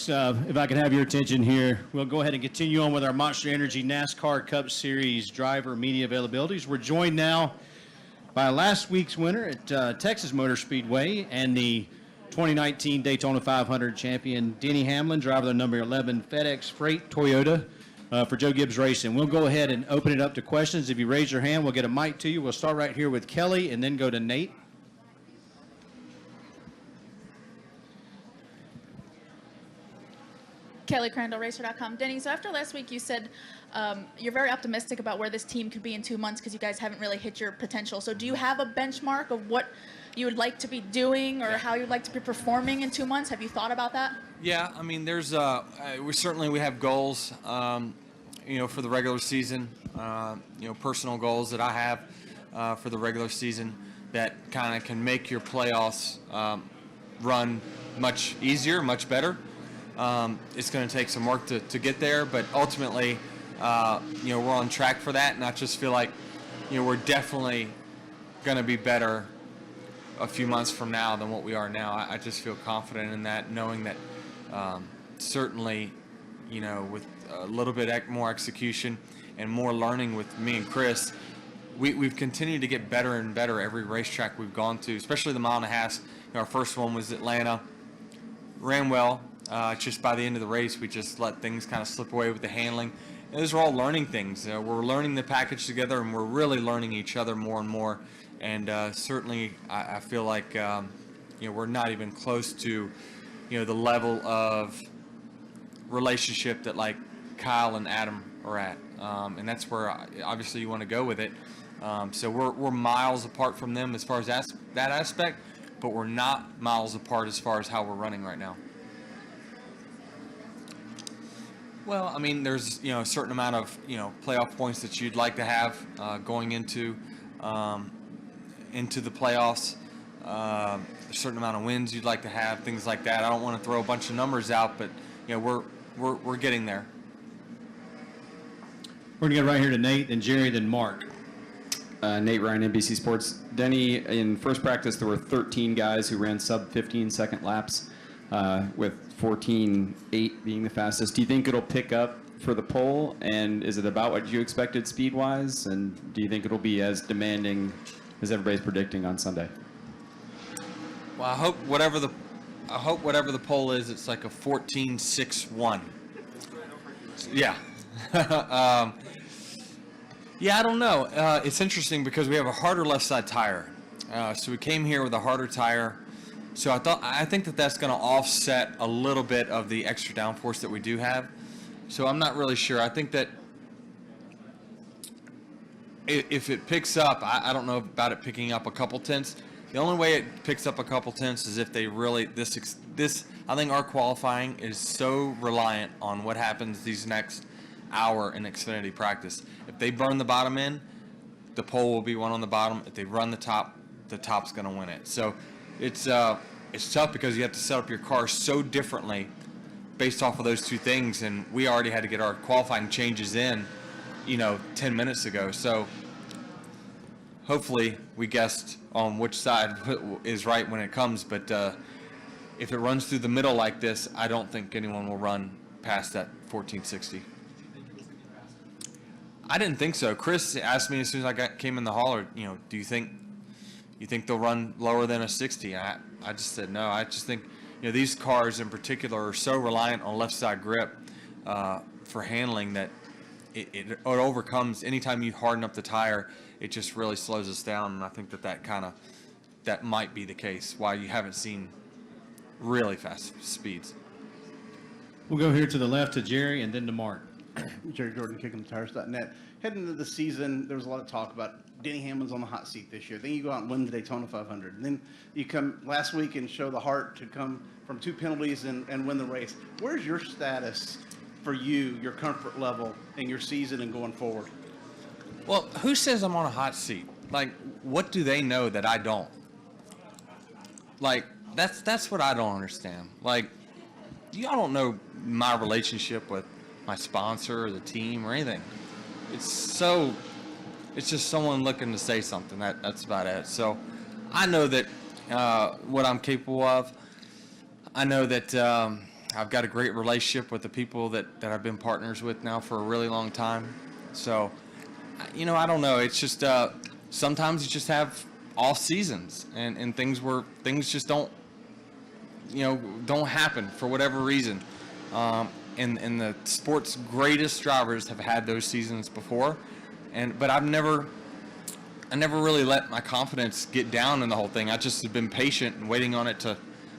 If I could have your attention here, we'll go ahead and continue on with our Monster Energy NASCAR Cup Series driver media availabilities. We're joined now by last week's winner at Texas Motor Speedway and the 2019 Daytona 500 champion, Denny Hamlin, driver of the number 11 FedEx Freight Toyota for Joe Gibbs Racing. We'll go ahead and open it up to questions. If you raise your hand, we'll get a mic to you. We'll start right here with Kelly and then go to Nate. Kelly Crandall, Racer.com. Denny, so after last week, you said you're very optimistic about where this team could be in 2 months because you guys haven't really hit your potential. So do you have a benchmark of what you would like to be doing or how you'd like to be performing in 2 months? Have you thought about that? Yeah, I mean, there's we have goals, for the regular season, personal goals that I have for the regular season that kind of can make your playoffs run much easier, much better. It's going to take some work to get there, but ultimately, we're on track for that, and I just feel like, we're definitely going to be better a few months from now than what we are now. I just feel confident in that, knowing that certainly, with a little bit more execution and more learning with me and Chris, we've continued to get better and better every racetrack we've gone to, especially the mile and a half. Our first one was Atlanta, ran well. Just by the end of the race, we just let things kind of slip away with the handling. And those are all learning things. We're learning the package together, and we're really learning each other more and more. And certainly, I feel like we're not even close to the level of relationship that like Kyle and Adam are at. And that's where obviously you want to go with it. So we're miles apart from them as far as that aspect, but we're not miles apart as far as how we're running right now. Well, I mean, there's a certain amount of playoff points that you'd like to have going into the playoffs. A certain amount of wins you'd like to have, things like that. I don't want to throw a bunch of numbers out, but we're getting there. We're gonna get right here to Nate, then Jerry, then Mark. Nate Ryan, NBC Sports. Denny, in first practice, there were 13 guys who ran sub 15-second laps, with 14.8 being the fastest. Do you think it'll pick up for the pole, and is it about what you expected speed-wise, and do you think it'll be as demanding as everybody's predicting on Sunday? Well, I hope whatever the pole is, it's like a 14.61. Yeah. Yeah, I don't know. It's interesting because we have a harder left side tire. So we came here with a harder tire. So I think that's going to offset a little bit of the extra downforce that we do have. So I'm not really sure. I think that if it picks up, I don't know about it picking up a couple tenths. The only way it picks up a couple tenths is if they really this. I think our qualifying is so reliant on what happens these next hour in Xfinity practice. If they burn the bottom end, the pole will be one on the bottom. If they run the top's going to win it. So it's tough because you have to set up your car so differently based off of those two things, and we already had to get our qualifying changes in 10 minutes ago. So hopefully we guessed on which side is right when it comes, but if it runs through the middle like this, I don't think anyone will run past that 1460. I didn't think so. Chris asked me as soon as I came in the hauler, do you think they'll run lower than a 60? I just said no. I just think these cars in particular are so reliant on left side grip for handling that it overcomes anytime you harden up the tire. It just really slows us down, and I think that might be the case why you haven't seen really fast speeds. We'll go here to the left to Jerry and then to Mark. Jerry Jordan, Kick'emTires.net. Heading into the season, there was a lot of talk about Denny Hamlin's on the hot seat this year. Then you go out and win the Daytona 500. And then you come last week and show the heart to come from 2 penalties and win the race. Where's your status for you, your comfort level in your season and going forward? Well, who says I'm on a hot seat? Like, what do they know that I don't? Like, that's what I don't understand. Like, y'all don't know my relationship with my sponsor or the team or anything. It's just someone looking to say something. That's about it. So I know that what I'm capable of. I know that I've got a great relationship with the people that I've been partners with now for a really long time. So, I don't know. It's just sometimes you just have off seasons and things just don't happen for whatever reason. And the sport's greatest drivers have had those seasons before, but I never really let my confidence get down in the whole thing. I just have been patient and waiting on it to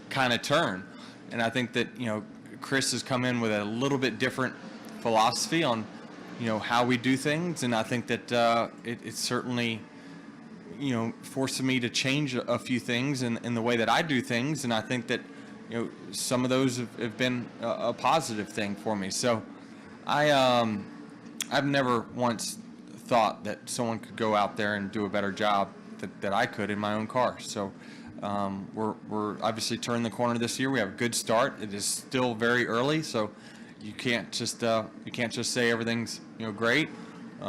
kind of turn. And I think that, Chris has come in with a little bit different philosophy on, how we do things. And I think that it's certainly, forced me to change a few things in the way that I do things. And I think that, some of those have been a positive thing for me. So I've never once thought that someone could go out there and do a better job that I could in my own car. So we're obviously turning the corner this year. We have a good start. It is still very early, so you can't just say everything's great.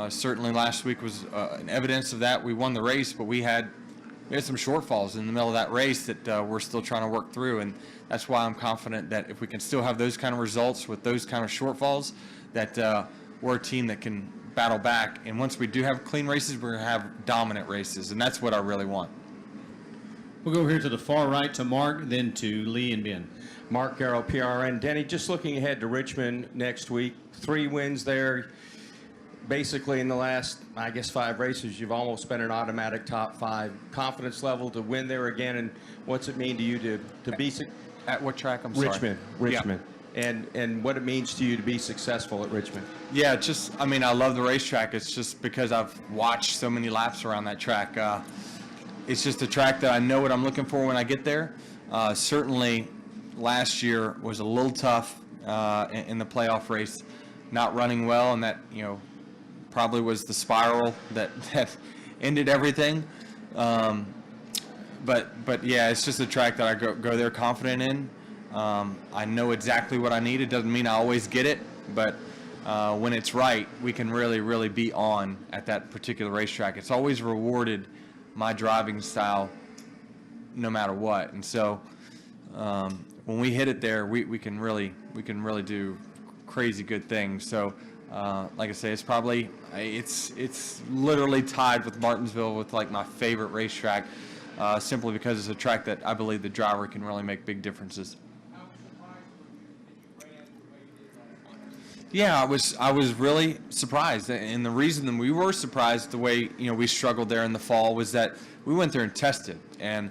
Certainly last week was an evidence of that. We won the race, but we had some shortfalls in the middle of that race that we're still trying to work through, and that's why I'm confident that if we can still have those kind of results with those kind of shortfalls, that we're a team that can battle back. And once we do have clean races, we're going to have dominant races, and that's what I really want. We'll go here to the far right to Mark, then to Lee and Ben. Mark Garrow, PRN. Denny, just looking ahead to Richmond next week, 3 wins there. Basically, in the last, 5 races, you've almost been an automatic top 5. Confidence level to win there again, and what's it mean to you to be At what track? I'm sorry. Richmond. Yeah. And what it means to you to be successful at Richmond. Yeah, I love the racetrack. It's just because I've watched so many laps around that track. It's just a track that I know what I'm looking for when I get there. Certainly, last year was a little tough in the playoff race, not running well, and that probably was the spiral that ended everything. But yeah, it's just a track that I go there confident in. I know exactly what I need. It doesn't mean I always get it, but when it's right, we can really, really be on at that particular racetrack. It's always rewarded my driving style no matter what. And so when we hit it there, we can really do crazy good things. So like I say, it's literally tied with Martinsville with like my favorite racetrack, simply because it's a track that I believe the driver can really make big differences. Yeah, I was really surprised, and the reason that we were surprised the way we struggled there in the fall was that we went there and tested, and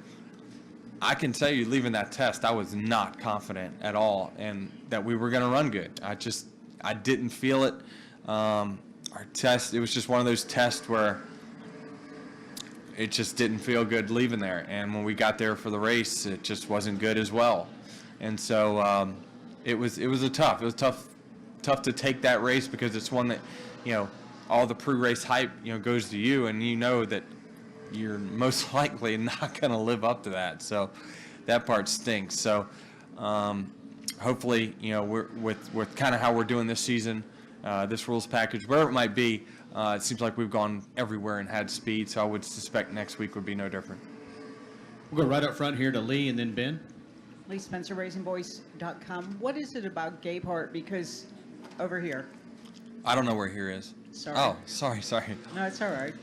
I can tell you, leaving that test, I was not confident at all, and that we were going to run good. I didn't feel it. Our test, it was just one of those tests where it just didn't feel good leaving there, and when we got there for the race, it just wasn't good as well, and so it was tough to take that race because it's one that all the pre-race hype goes to you, and that you're most likely not going to live up to that. So that part stinks. So hopefully we're with kind of how we're doing this season, this rules package, wherever it might be, it seems like we've gone everywhere and had speed. So I would suspect next week would be no different. We'll go right up front here to Lee and then Ben. Lee Spencer, RacingVoice.com. What is it about Gabehart? Because over here. I don't know where here is. Sorry. Oh, sorry. No, it's all right.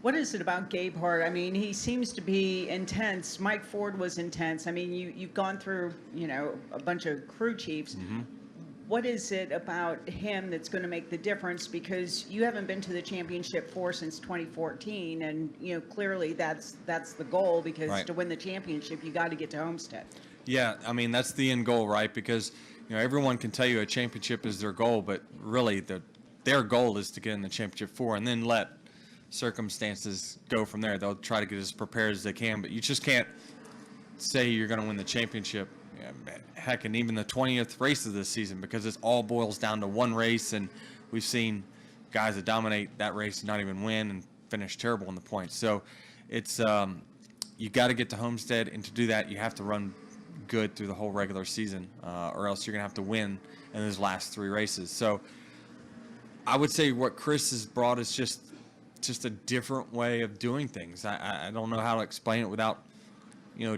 What is it about Gabehart? I mean, he seems to be intense. Mike Ford was intense. I mean, you've gone through, a bunch of crew chiefs. Mm-hmm. What is it about him that's going to make the difference? Because you haven't been to the championship 4 since 2014, and clearly that's the goal. Because right. To win the championship, you got to get to Homestead. Yeah, I mean that's the end goal, right? Because everyone can tell you a championship is their goal, but really their goal is to get in the championship 4 and then let circumstances go from there. They'll try to get as prepared as they can, but you just can't say you're going to win the championship. Heck, and even the 20th race of this season, because it all boils down to one race, and we've seen guys that dominate that race and not even win and finish terrible in the points. So it's you got to get to Homestead, and to do that, you have to run good through the whole regular season, or else you're going to have to win in those last 3 races. So I would say what Chris has brought is just a different way of doing things. I don't know how to explain it without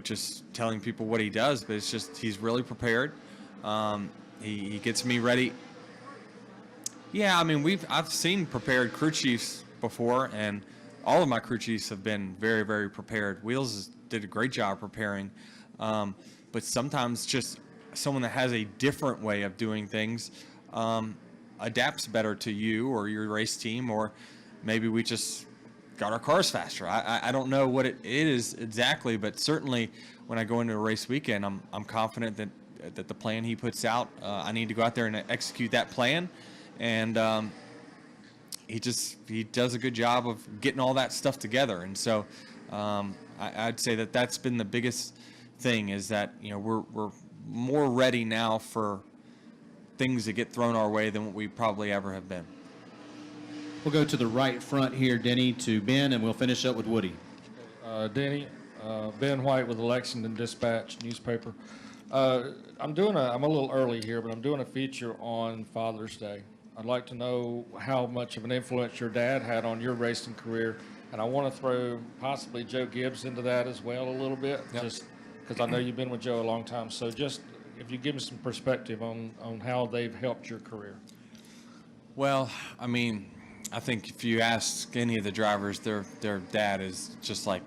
just telling people what he does, but it's just he's really prepared. He gets me ready. Yeah, I mean, I've seen prepared crew chiefs before, and all of my crew chiefs have been very, very prepared. Wheels did a great job preparing, but sometimes just someone that has a different way of doing things adapts better to you or your race team, or maybe we just got our cars faster. I don't know what it is exactly, but certainly when I go into a race weekend, I'm confident that the plan he puts out, I need to go out there and execute that plan. And he does a good job of getting all that stuff together. And so I'd say that's been the biggest thing, is that we're more ready now for things that get thrown our way than what we probably ever have been. We'll go to the right front here, Denny, to Ben, and we'll finish up with Woody. Denny, Ben White with the Lexington Dispatch newspaper. I'm a little early here, but I'm doing a feature on Father's Day. I'd like to know how much of an influence your dad had on your racing career, and I want to throw possibly Joe Gibbs into that as well a little bit, just because I know you've been with Joe a long time. So just if you give me some perspective on how they've helped your career. Well, I mean, I think if you ask any of the drivers, their dad is just like,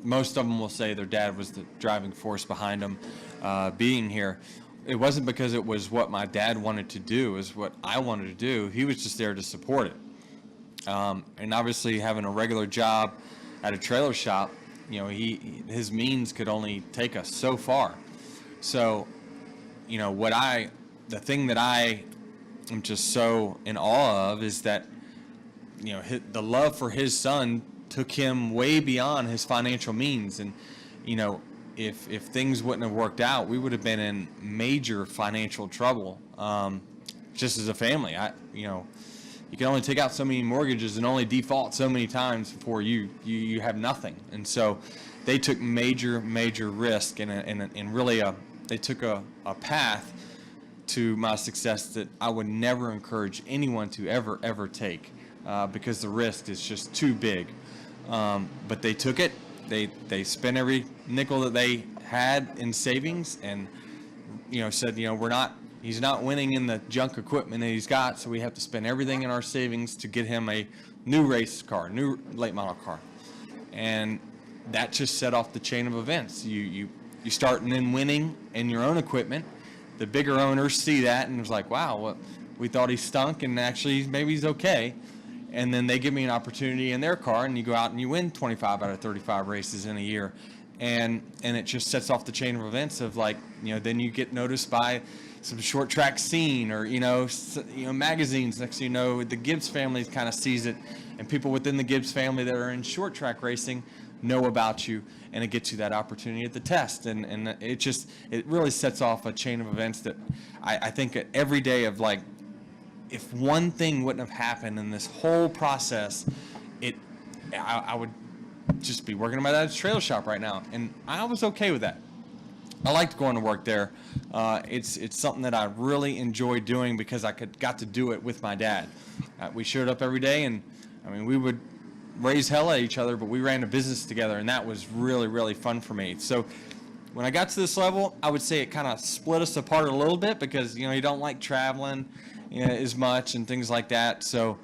most of them will say their dad was the driving force behind them being here. It wasn't because it was what my dad wanted to do, it was what I wanted to do. He was just there to support it. And obviously having a regular job at a trailer shop, his means could only take us so far. So, the thing that I am just so in awe of is that, the love for his son took him way beyond his financial means. And, if things wouldn't have worked out, we would have been in major financial trouble, just as a family. You can only take out so many mortgages and only default so many times before you have nothing. And so they took major risk and really they took a path to my success that I would never encourage anyone to ever take, because the risk is just too big. But they took it. They spent every nickel that they had in savings, and said, he's not winning in the junk equipment that he's got, so we have to spend everything in our savings to get him a new race car, new late model car. And that just set off the chain of events. You start and then winning in your own equipment. The bigger owners see that and it's like, wow, we thought he stunk, and actually maybe he's okay. And then they give me an opportunity in their car, and you go out and you win 25 out of 35 races in a year. And it just sets off the chain of events of, like, then you get noticed by some short track scene or, magazines. Next thing you know, the Gibbs family kind of sees it, and people within the Gibbs family that are in short track racing know about you, and it gets you that opportunity at the test. And it really sets off a chain of events that I think every day of, like, if one thing wouldn't have happened in this whole process, I would just be working at my dad's trailer shop right now. And I was okay with that. I liked going to work there. It's something that I really enjoyed doing because I got to do it with my dad. We showed up every day, and we would raise hell at each other, but we ran a business together, and that was really, really fun for me. So when I got to this level, I would say it kind of split us apart a little bit because, you don't like traveling as much and things like that. So,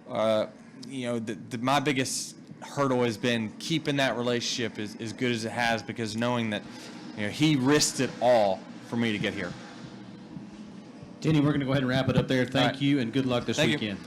my biggest hurdle has been keeping that relationship as good as it has, because knowing that, he risked it all for me to get here. Denny, we're going to go ahead and wrap it up there. Thank right. you, and good luck this Thank you. weekend.